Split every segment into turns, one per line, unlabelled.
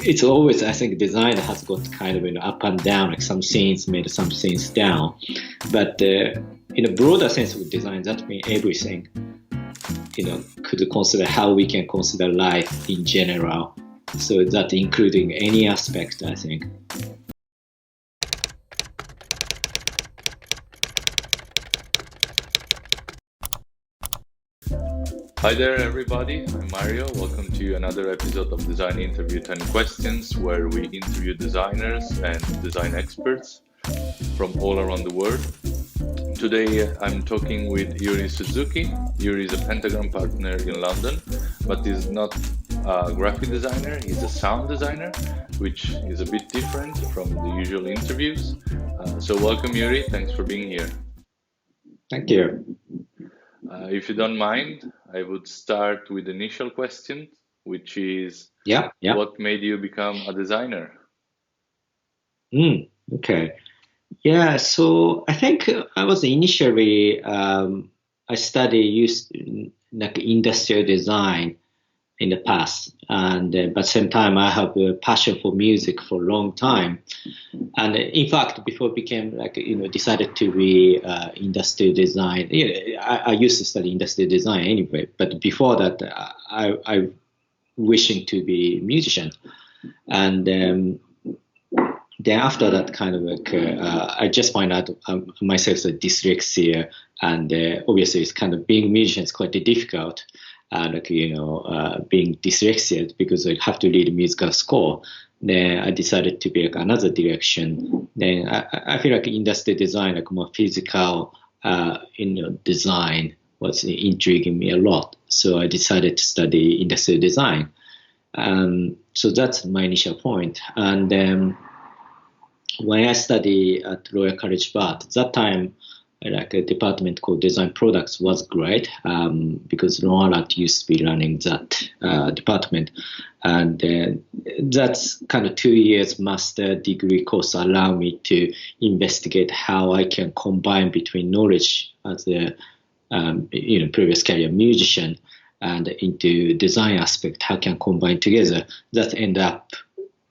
it's always, I think, design has got kind of up and down, like some scenes made some scenes down. But in a broader sense of design, that means everything, could consider how we can consider life in general. So that including any aspect, I think.
Hi there, everybody. I'm Mario. Welcome to another episode of Design Interview 10 Questions, where we interview designers and design experts from all around the world. Today, I'm talking with Yuri Suzuki. Yuri is a Pentagram partner in London, but is not a graphic designer. He's a sound designer, which is a bit different from the usual interviews. So welcome, Yuri. Thanks for being here.
Thank you.
If you don't mind, I would start with the initial question, which is,
Yeah.
what made you become a designer?
Okay. Yeah, so I think I was initially, I studied like industrial design in the past, and but same time I have a passion for music for a long time, and in fact before it became decided to be industrial design. I used to study industrial design anyway, but before that I wishing to be a musician, and then after that kind of I just find out myself as a dyslexia, and obviously it's kind of being a musician is quite difficult. Being dyslexic because I have to read a musical score. Then I decided to be like another direction. Then I feel like industrial design, like more physical, design was intriguing me a lot. So I decided to study industrial design. So that's my initial point. And when I studied at Royal College of Art, at that time, like a department called Design Products was great because Art used to be running that department, and that's kind of 2 years master degree course allow me to investigate how I can combine between knowledge as a previous career musician and into design aspect. How can I combine together? That end up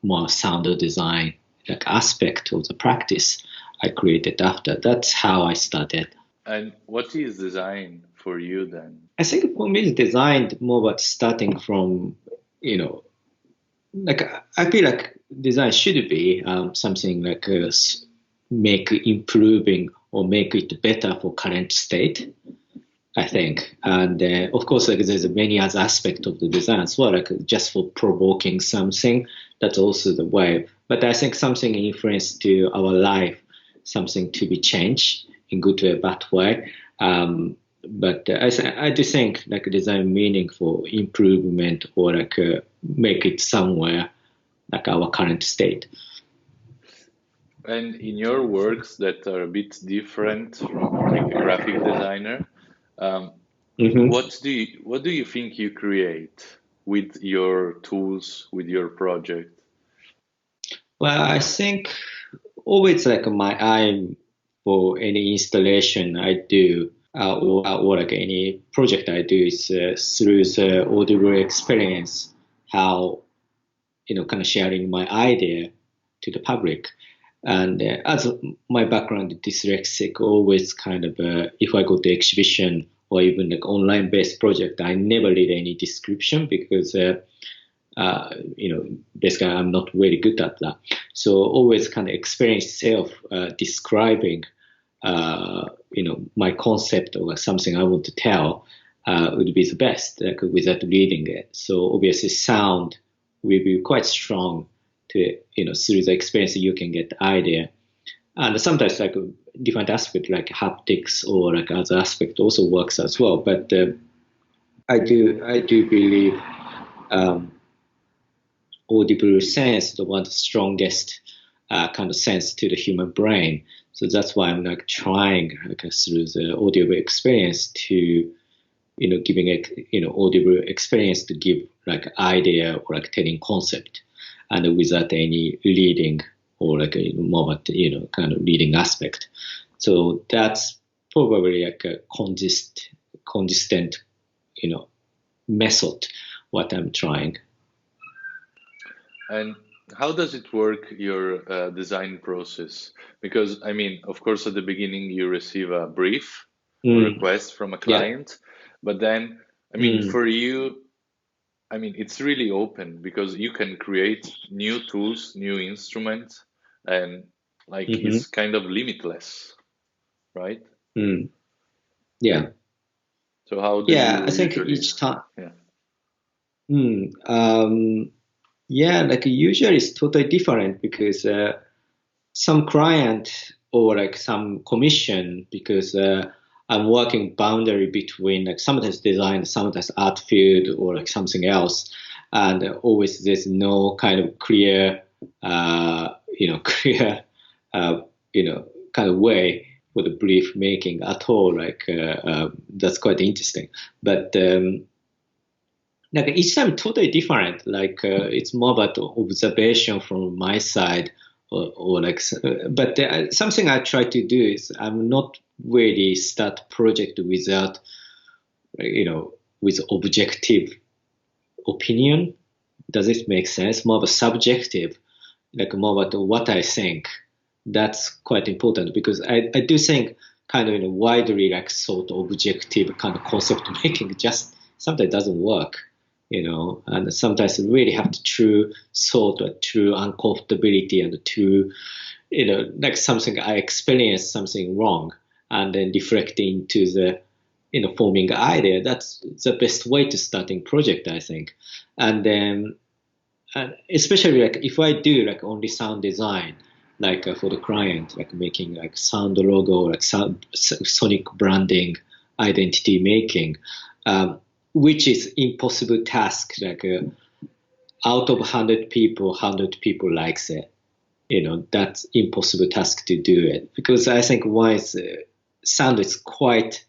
more sound design like aspect of the practice I created after. That's how I started.
And what is design for you then?
I think for me, it's designed more about starting from, I feel like design should be something like make improving or make it better for current state, I think. And of course, like there's many other aspects of the design as well, like just for provoking something. That's also the way. But I think something influence to our life, something to be changed in good or bad way. But I do think like design meaning for improvement or like make it somewhere like our current state.
And in your works that are a bit different from like a graphic designer, what do you think you create with your tools, with your project?
Well, I think always like my eye for any installation I do or like any project I do is through the audible experience, how, kind of sharing my idea to the public. And as my background is dyslexic, always kind of, if I go to exhibition or even like online based project, I never read any description because basically I'm not very good at that. So always kind of experience self describing, my concept or something I want to tell would be the best without reading it. So obviously sound will be quite strong to, through the experience you can get the idea. And sometimes like different aspect like haptics or like other aspect also works as well. But I do believe audible sense the one of the strongest kind of sense to the human brain. So that's why I'm like trying like through the audible experience to, giving a, audible experience to give like idea or like telling concept, and without any reading or like a more kind of reading aspect. So that's probably like a consistent, method what I'm trying.
And how does it work, your design process? Because, I mean, of course, at the beginning, you receive a brief, a
Mm,
request from a
yeah.
client, but then, I mean,
Mm,
for you, I mean, it's really open because you can create new tools, new instruments, and like
hmm
it's kind of limitless, right?
mm, yeah.
So how do
Yeah,
you
I think
usually,
each time.
yeah.
Mm, yeah, like usually it's totally different because some client or like some commission because I'm working boundary between like sometimes design, sometimes art field or like something else, and always there's no kind of clear, clear, uh, kind of way for the brief making at all. That's quite interesting, but. Like each time totally different. It's more about observation from my side, or like. But something I try to do is I'm not really start project without with objective opinion. Does it make sense? More of a subjective, like more about what I think. That's quite important because I do think kind of in a widely like sort of objective kind of concept making just sometimes doesn't work, and sometimes you really have to true sort of true uncomfortability and true, like something I experienced something wrong and then reflecting into the, forming an idea. That's the best way to starting project, I think. And then and especially like if I do like only sound design, like for the client, like making like sound logo, like sound, sonic branding, identity making, which is impossible task. Like out of 100 people, 100 people likes it. That's impossible task to do it because I think one is sound is quite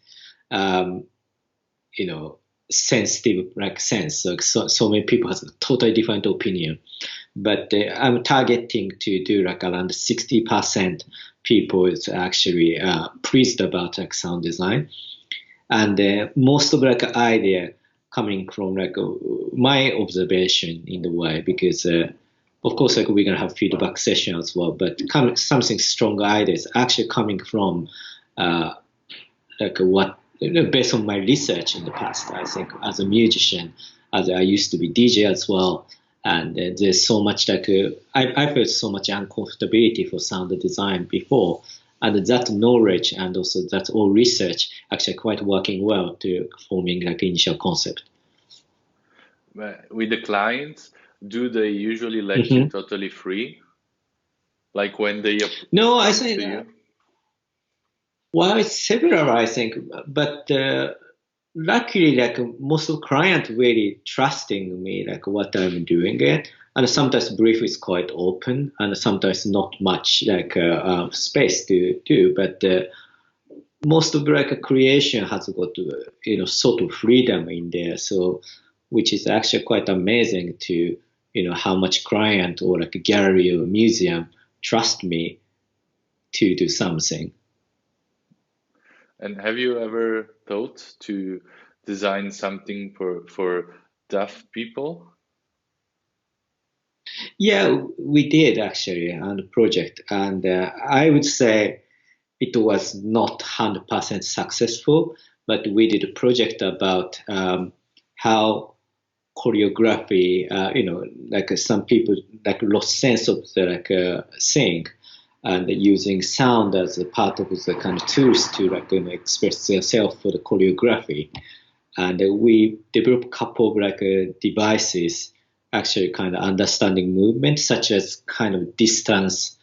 um, sensitive like sense. So many people have a totally different opinion, but I'm targeting to do like around 60% people is actually pleased about like sound design, and most of like idea coming from like my observation in the way because of course like we're gonna have feedback session as well, but something strong ideas actually coming from uh, like what based on my research in the past. I think as a musician, as I used to be DJ as well, and there's so much like I felt so much uncomfortability for sound design before, and that knowledge and also that all research actually quite working well to forming like initial concept.
With the clients, do they usually let you
hmm
totally free? Like when they
No, I
comes
think
to you?
well, it's several, I think, but luckily, like most of client really trusting me, like what I'm doing it, and sometimes brief is quite open, and sometimes not much like space to do, but most of like creation has got sort of freedom in there, so which is actually quite amazing to how much client or like a gallery or museum trust me to do something.
And have you ever thought to design something for deaf people?
Yeah, we did actually on the project, and I would say it was not 100% successful, but we did a project about how choreography, like some people like lost sense of the like thing, and using sound as a part of the kind of tools to like express themselves for the choreography. And we developed a couple of like devices actually kind of understanding movement such as kind of distance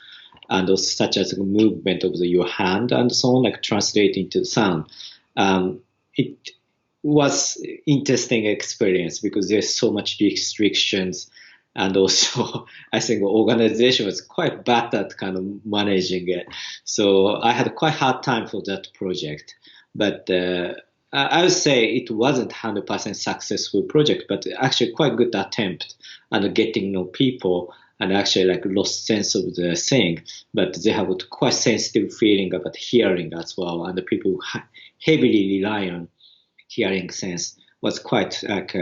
and also such as the movement of your hand and so on, like translating to sound. It was interesting experience because there's so much restrictions, and also I think the organization was quite bad at kind of managing it. So I had quite hard time for that project, but I would say it wasn't 100% successful project, but actually quite good attempt and getting know people and actually like lost sense of the thing, but they have a quite sensitive feeling about hearing as well, and the people who heavily rely on hearing sense was quite like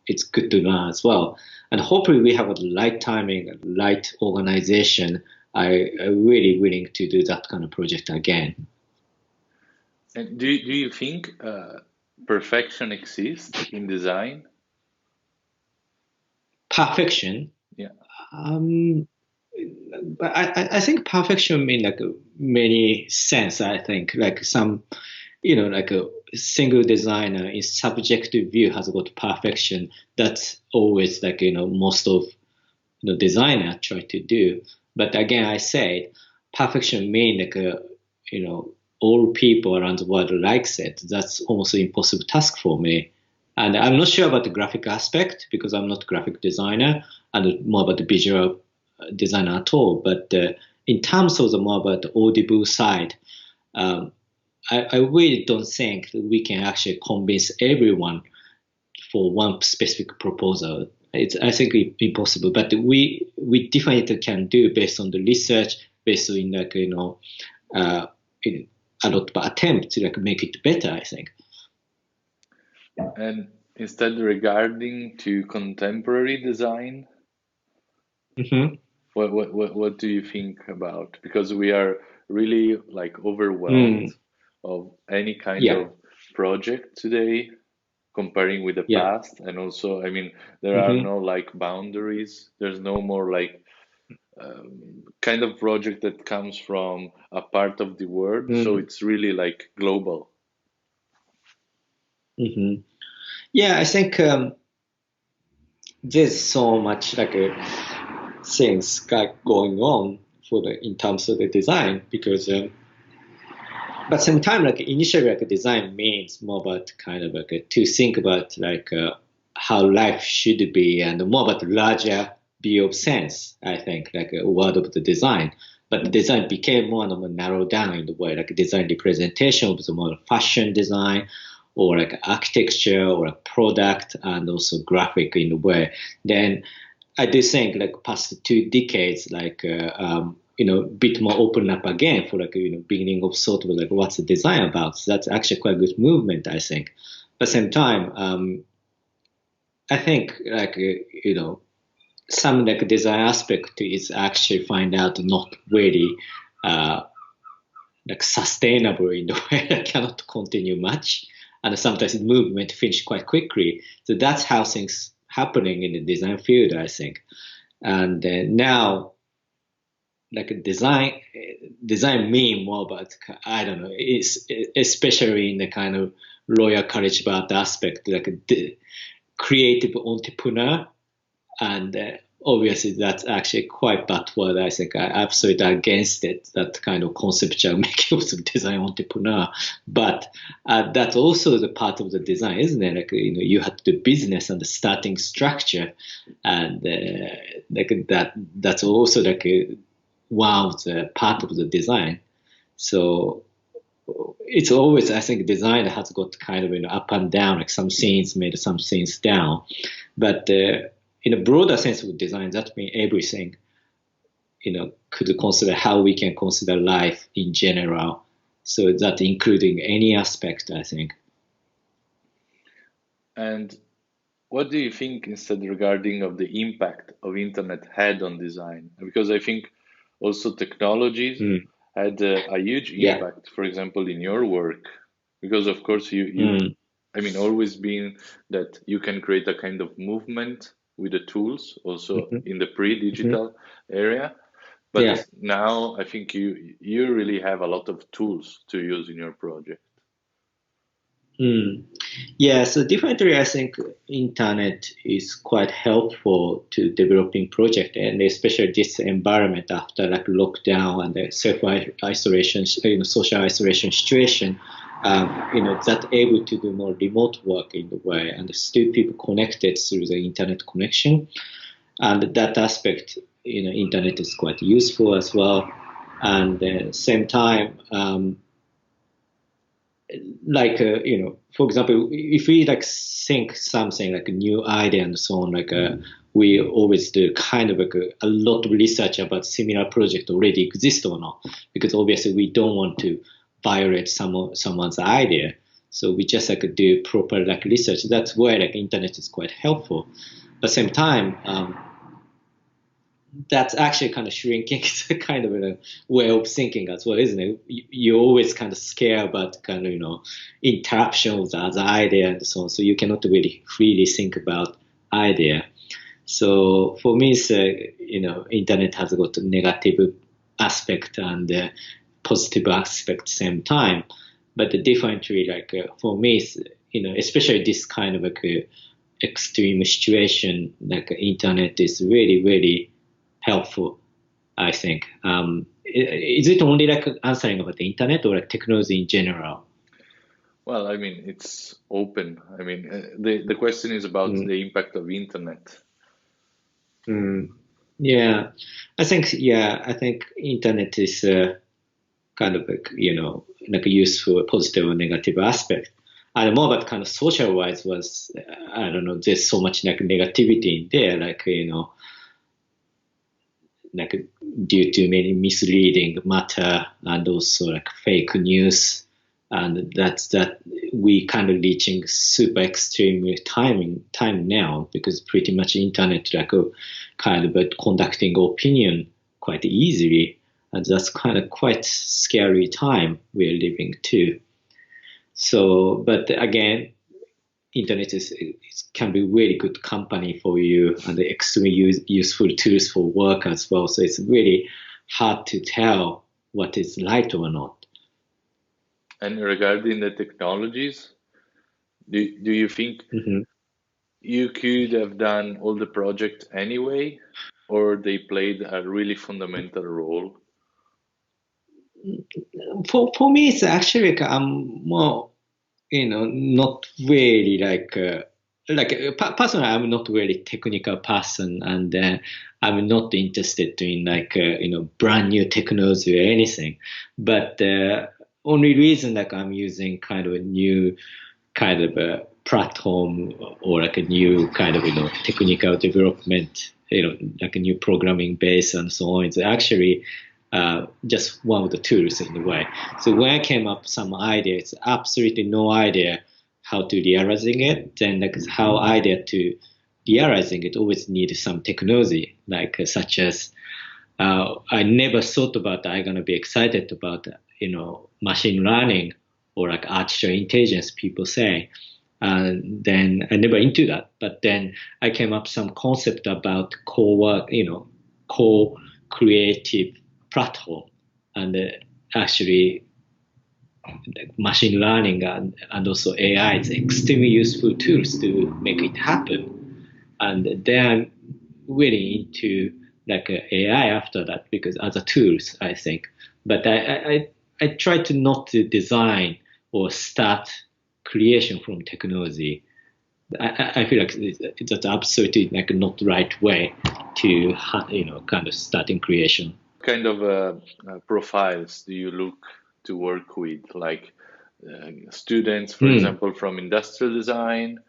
it's good to learn as well. And hopefully we have a right timing, right organization. I'm really willing to do that kind of project again.
And do you think perfection exists in design?
Perfection?
Yeah.
But I think perfection mean like many sense. I think like some, like a single designer in subjective view has got perfection. That's always like most of designer try to do. But again, I said perfection mean like all people around the world likes it. That's almost an impossible task for me. And I'm not sure about the graphic aspect because I'm not a graphic designer and more about the visual designer at all. But in terms of the more about the audible side, I really don't think that we can actually convince everyone for one specific proposal. I think it's impossible, but we definitely can do based on the research, based on like a lot of attempts to like make it better. I think.
And instead, regarding to contemporary design,
Mm-hmm.
what do you think about? Because we are really like overwhelmed of any kind
Yeah.
of project today, comparing with the
Yeah.
past, and also, I mean, there are
Mm-hmm.
no like boundaries. There's no more like kind of project that comes from a part of the world, so it's really like global.
Mm-hmm. Yeah, I think there's so much like things going on for in terms of the design because but sometimes like initially like design means more about kind of like to think about like how life should be and more about larger view of sense. I think like a word of the design, but the design became more and more narrowed down in the way like design representation of the more fashion design or like architecture or a product and also graphic in a way. Then I do think like past 2 decades like bit more open up again for like beginning of sort of like what's the design about. So that's actually quite a good movement, I think. But at the same time, I think like some like design aspect is actually find out not really like sustainable in the way that cannot continue much, and sometimes the movement finish quite quickly. So that's how things happening in the design field, I think. And now like design mean more about I don't know. It's especially in the kind of Royal College about aspect like the creative entrepreneur, and obviously that's actually quite bad word. I think I absolutely against it. That kind of conceptual making of the design entrepreneur, but that's also the part of the design, isn't it? Like you have to do business and the starting structure, and like that's also like one of the part of the design. So it's always, I think, design has got kind of up and down, like some things made some things down. But in a broader sense of design, that means everything, could consider how we can consider life in general. So that including any aspect, I think.
And what do you think instead regarding of the impact of internet had on design? Because I think also technologies had a huge impact, for example, in your work, because of course I mean, always been that you can create a kind of movement with the tools also in the pre-digital area. But now I think you really have a lot of tools to use in your project.
Yeah, so definitely I think internet is quite helpful to developing project, and especially this environment after like lockdown and the self-isolation, social isolation situation, that able to do more remote work in the way and still people connected through the internet connection. And that aspect, internet is quite useful as well. And at the same time, like for example, if we like think something like a new idea and so on, like we always do kind of like a lot of research about similar project already exist or not, because obviously we don't want to violate someone's idea. So we just like do proper like research. That's where like internet is quite helpful. But same time, that's actually kind of shrinking the kind of a way of thinking as well, isn't it? You're always kind of scared about kind of, interruption of the other idea and so on. So you cannot really freely think about idea. So for me, it's, internet has got a negative aspect and positive aspect same time. But differently, like for me, it's, especially this kind of like extreme situation, like internet is really, really helpful, I think. Is it only like answering about the internet or like technology in general?
Well, I mean, it's open. I mean, the question is about
Mm,
the impact of internet.
mm. Yeah, I think internet is kind of like, like a useful positive or negative aspect. And more about kind of social wise was, I don't know, there's so much like negativity in there, like, like due to many misleading matter and also like fake news, and that we kind of reaching super extreme time now, because pretty much internet like kind of conducting opinion quite easily, and that's kind of quite scary time we're living too. So but again, internet can be really good company for you and extremely useful tools for work as well. So it's really hard to tell what is right or not.
And regarding the technologies, do you think
Hmm.
you could have done all the project anyway, or they played a really fundamental role?
For me, it's actually like I'm more, not really personally, I'm not really technical person, and I'm not interested in like brand new technology or anything. But the only reason like I'm using kind of a new kind of a platform or like a new kind of technical development, like a new programming base and so on, is actually just one of the tools in a way. So when I came up with some idea, it's absolutely no idea how to realizing it. Then like how idea to realizing it always need some technology, like such as I never thought about I'm gonna be excited about machine learning or like artificial intelligence. People say, and then I never into that. But then I came up some concept about co-work, co-creative platform, and actually like machine learning and also AI is extremely useful tools to make it happen. And then really into like AI after that, because other tools, I think. But I try to not to design or start creation from technology. I feel like that's absolutely like not the right way to kind of starting creation.
Kind of profiles do you look to work with, like students, for
Hmm.
example, from industrial design?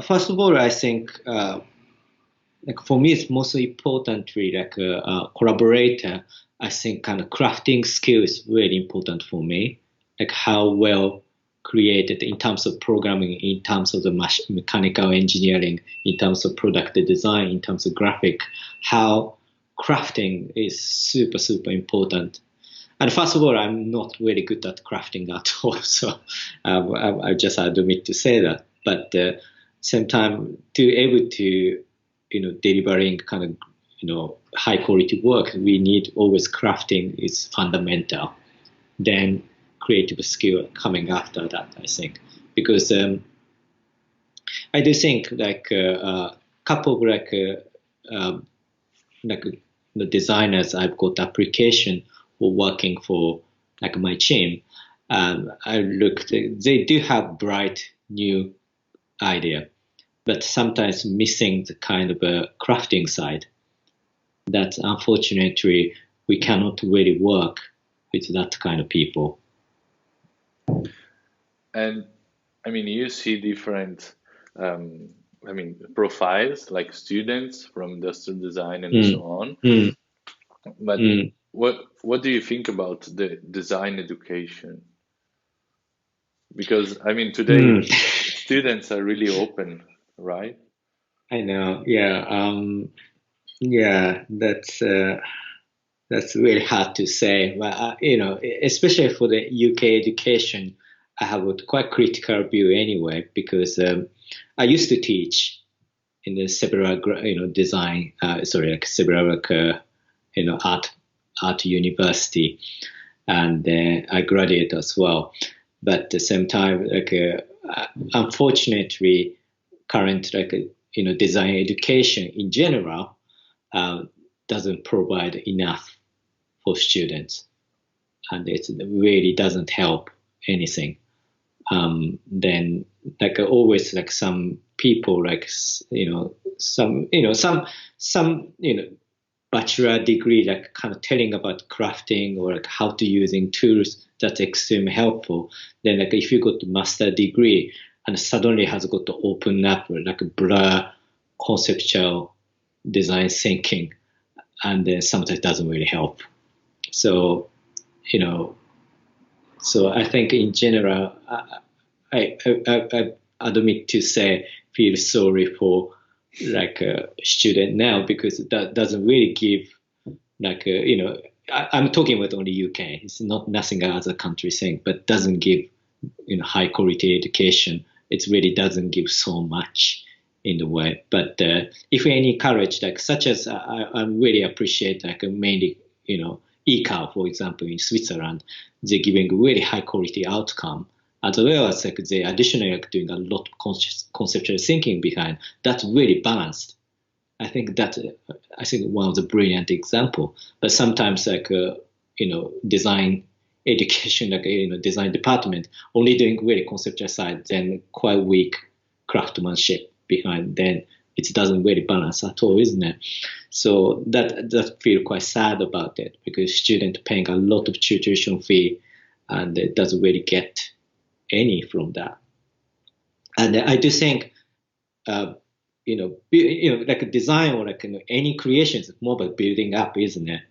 First of all, I think like for me, it's mostly importantly like a collaborator. I think kind of crafting skill is really important for me. Like how well created in terms of programming, in terms of the mechanical engineering, in terms of product design, in terms of graphic, how crafting is super important. And first of all, I'm not really good at crafting at all, so I just admit to say that. But same time, to able to delivering kind of high quality work, we need always crafting is fundamental. Then creative skill coming after that, I think, because I do think like a couple of like the designers I've got application for working for like my team. I looked, they do have bright new idea, but sometimes missing the kind of a crafting side. That unfortunately we cannot really work with that kind of people.
And I mean, you see different, um, I mean, profiles like students from industrial design and so
Mm,
on.
mm,
But
mm.
what do you think about the design education? Because I mean, today students are really open, right?
I know. Yeah. Yeah. That's really hard to say. But especially for the UK education, I have a quite critical view anyway because I used to teach in the several design. Sorry, like several art university, and I graduated as well. But at the same time, unfortunately, current design education in general uh, doesn't provide enough for students, and it really doesn't help anything. Then always some people some bachelor degree kind of telling about crafting or how to using tools that's extremely helpful. Then if you got the master degree and suddenly has got to open up like a blur conceptual design thinking, and then sometimes doesn't really help. So you know so I think in general I admit to say feel sorry for a student now because that doesn't really give I'm talking about only UK. It's not nothing other country saying, but doesn't give high quality education. It really doesn't give so much in the way. But if we encourage such as I really appreciate mainly ECAL, for example, in Switzerland, they're giving really high quality outcome as well as they additionally doing a lot of conceptual thinking behind. That's really balanced. I think one of the brilliant example. But sometimes design education design department only doing really conceptual side, then quite weak craftsmanship behind. Then it doesn't really balance at all, isn't it? So that feel quite sad about it because student paying a lot of tuition fee and it doesn't really get any from that. And I do think like a design or any creation is more about building up, isn't it?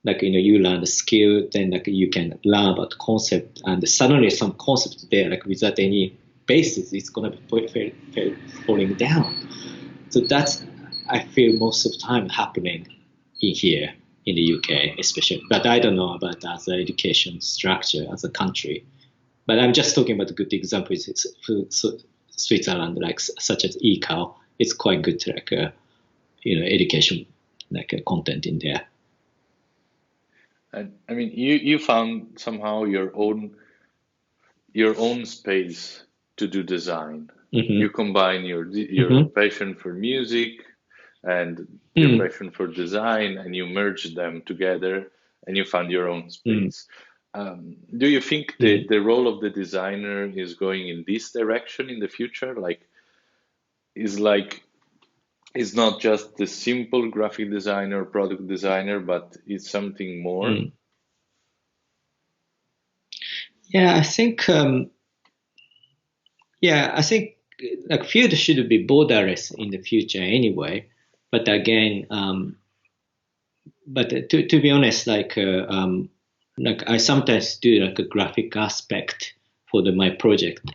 You learn the skill, then you can learn about concept, and suddenly some concept there without any basis, it's gonna be falling down. So that's I feel most of the time happening in here in the UK, especially. But I don't know about as an education structure as a country. But I'm just talking about a good example. Switzerland, such as ECAL, it's quite good education content in there.
And I mean, you found somehow your own space to do design.
Mm-hmm.
You combine your passion for music and your passion for design, and you merge them together, and you found your own space. Do you think the role of the designer is going in this direction in the future? Is not just the simple graphic designer, product designer, but it's something more?
Yeah, I think field should be borderless in the future anyway. But again, to be honest, I sometimes do a graphic aspect for my project,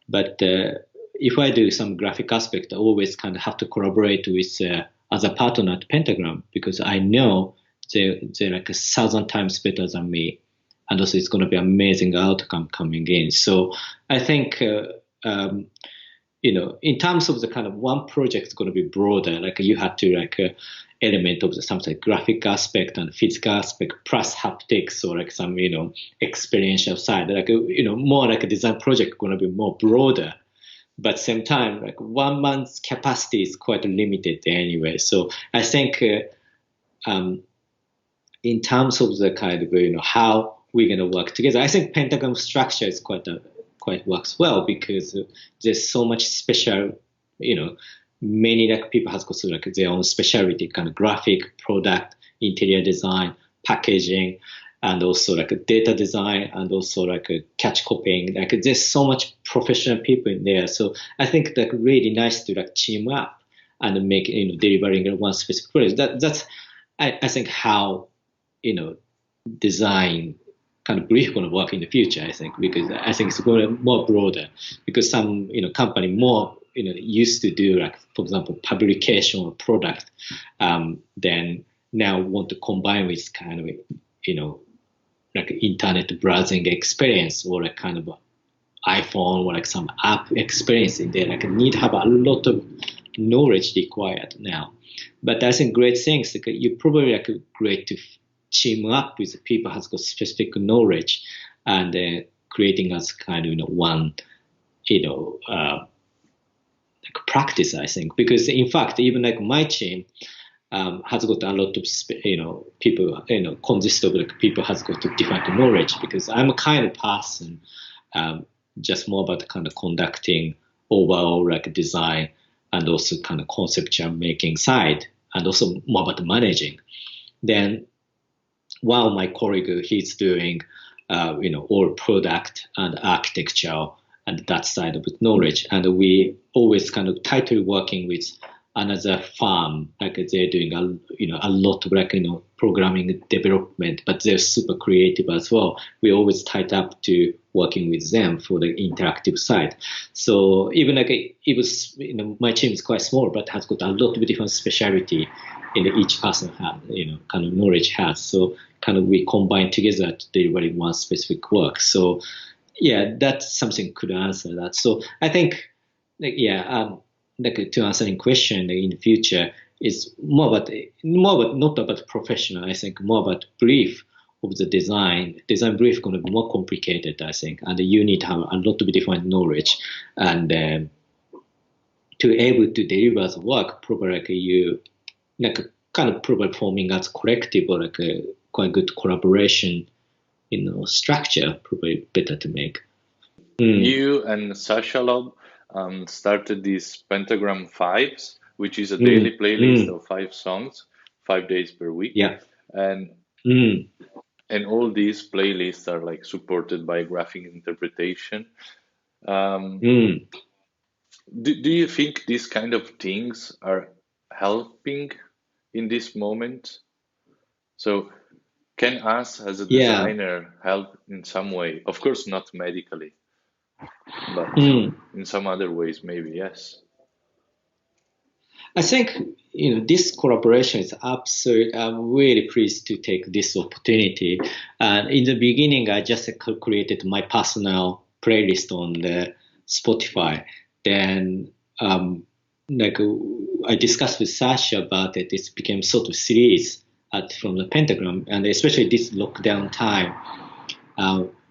but if I do some graphic aspect, I always kind of have to collaborate with other partner at Pentagram because I know they're 1,000 times better than me, and also it's going to be amazing outcome coming in. So I think in terms of the kind of one project is going to be broader. You have to element of something graphic aspect and physical aspect plus haptics or some experiential side. More a design project going to be more broader. But same time, 1 month's capacity is quite limited anyway. So I think in terms of the kind of how we're going to work together, I think Pentagon structure is quite works well because there's so much special, many people has got their own specialty, kind of graphic, product, interior design, packaging, and also data design, and also catch copying. There's so much professional people in there. So I think really nice to team up and make delivering one specific project. That's I think how design kind of brief going to work in the future, I think, because I think it's going to be more broader, because some, company more, used to do, like, for example, publication or product, then now want to combine with kind of, like internet browsing experience, or a kind of iPhone, or like some app experience in there. Like, need to have a lot of knowledge required now. But I think great things, like, you probably like great to team up with people who has got specific knowledge, and creating as kind of one like practice, I think, because in fact even like my team has got a lot of people consist of like people has got different knowledge, because I'm a kind of person just more about kind of conducting overall like design, and also kind of conceptual making side, and also more about managing. Then while my colleague, he's doing all product and architecture and that side of the knowledge, and we always kind of tightly working with another firm, like they're doing a lot of like programming development, but they're super creative as well. We always tied up to working with them for the interactive side. So even like it was, my team is quite small, but has got a lot of different specialty in each person has, kind of knowledge has. So kind of we combine together to deliver one specific work. So yeah, that's something could answer that. So I think, like, like to answer the question in the future is more about not about professional. I think more about brief of the design. Design brief going to be more complicated, I think, and you need to have a lot of different knowledge, and to able to deliver the work, probably like you like kind of probably forming as collective or like a quite good collaboration, structure, probably better to make.
You and Sasha Lob started these Pentagram Fives, which is a daily playlist of 5 songs, 5 days per week.
Yeah.
And all these playlists are like supported by graphic interpretation. Do you think these kind of things are helping in this moment? So can us as a designer help in some way? Of course, not medically, but in some other ways, maybe, yes.
I think, this collaboration is absolute. I'm really pleased to take this opportunity. And in the beginning, I just created my personal playlist on the Spotify. Then, like I discussed with Sasha about it, it became sort of series from the Pentagram, and especially this lockdown time,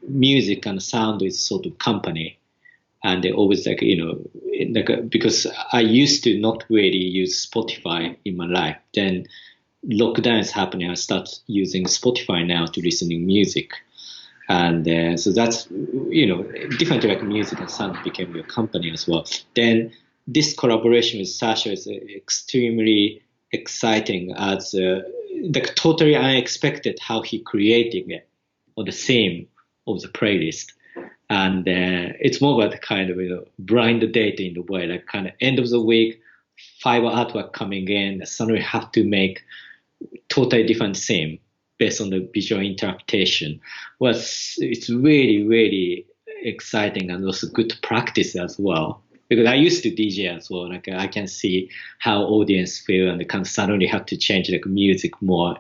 music and sound is sort of company. And they always like, because I used to not really use Spotify in my life. Then lockdown is happening. I start using Spotify now to listening music. And so that's, different like music and sound became your company as well. Then this collaboration with Sasha is extremely exciting, as like totally unexpected how he creating it on the theme of the playlist. And it's more about kind of blind data in the way, like kind of end of the week, 5 artwork coming in, suddenly have to make totally different theme based on the visual interpretation. It's really, really exciting, and also good practice as well. Because I used to DJ as well, like I can see how audience feel, and they can suddenly have to change like music more,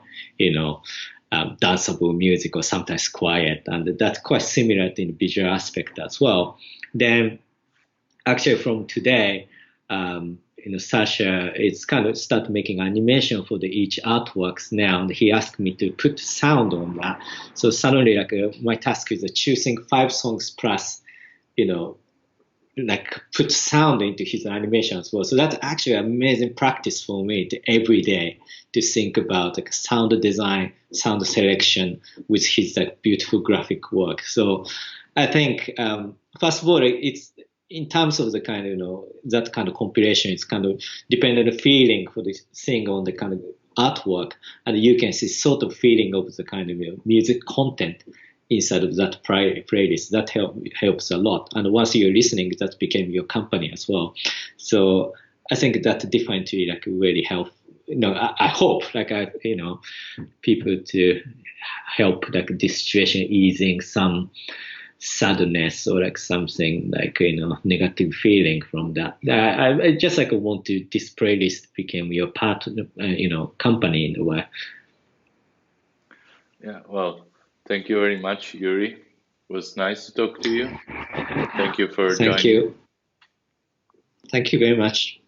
danceable music or sometimes quiet, and that's quite similar in the visual aspect as well. Then actually from today, Sasha is kind of start making animation for each artworks now, and he asked me to put sound on that. So suddenly like my task is choosing 5 songs plus, like put sound into his animation as well. So that's actually amazing practice for me to every day to think about like sound design, sound selection with his like beautiful graphic work. So I think first of all, it's in terms of the kind of that kind of compilation, it's kind of dependent on the feeling for the thing on the kind of artwork, and you can see sort of feeling of the kind of music content inside of that playlist. That helps a lot. And once you're listening, that became your company as well. So I think that definitely like really I hope people to help this situation easing some sadness or something negative feeling from that. I just want to this playlist became your part, company in a way.
Yeah, well, thank you very much, Yuri. It was nice to talk to you. Thank you for
Thank
joining.
you. Thank you very much.